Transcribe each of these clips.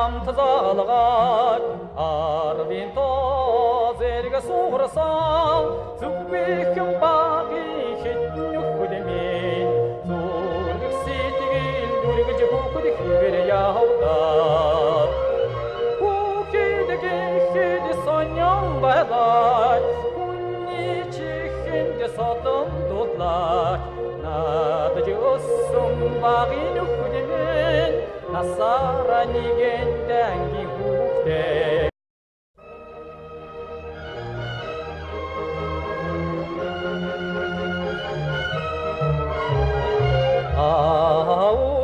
хамт залгаад арвин тоо зэрэг суурсан зүгвэхэн багийн хитнөх хөдмийн зүрх сэтгэл дүргэж бүхд хിവэр явдаа бүхэд гэхэд сонён байлаа хүний чихэнд содон дудлаа надад өссөн багийн хөдмийн насара нэгэн дангийн хүүхдээ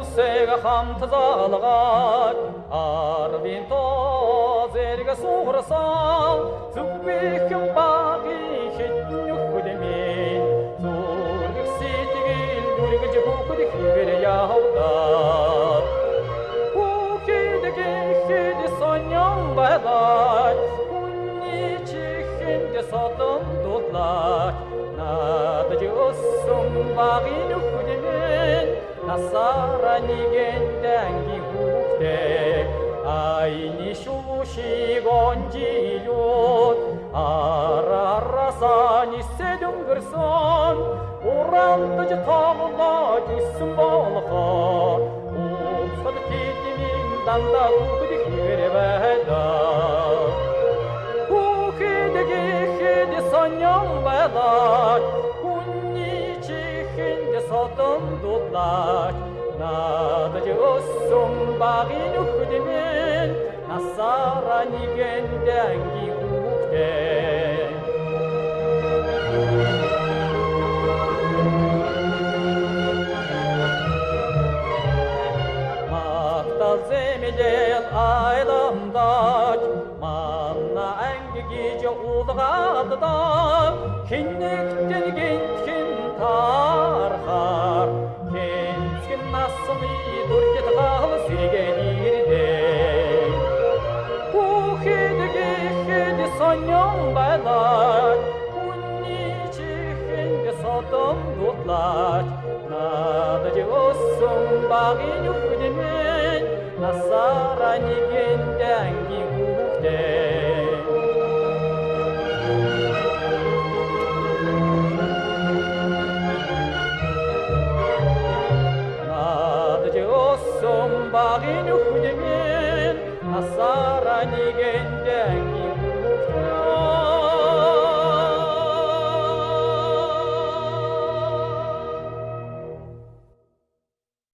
Усэга хамт залгаад арвин тоо зэрэг суурсан зүгвэхэн багийн хитнөх хөдмийн зүрх сэтгэл дүргэж бүхд хിവэр явдаа бүхэд гэхэд сонён байлаа хүний чихэнд содон дудлаа надад өссөн багийн хөдмийн насара нэгэн дангийн хүүхдээ айны шушиг онжилууд арарасаа нисэд өнгөрсөн урандаж тоглож өссөн болохоор уусад тэдний дандаа бүгд хിവэр байдаа бүхэд гэхэд сонён байлаа хүний чихэнд содон дудлаа надад өссөн багийн хөдмийн насара нэгэн дангийн хүүхдээ Мактал землэл айламдаж манна анги гэж уулгааддаа хинэгтэн гинтхэн тархаар хэнцгэн насны дүржит гал сэргэн ирдээ бүхэд гэхэд сонён байлаа хүний чихэнд содон дудлаач надад өссөн багийн хөдмийн насара нэгэн дангийн хүүхдээ багийн хөдмийн насара нэгэн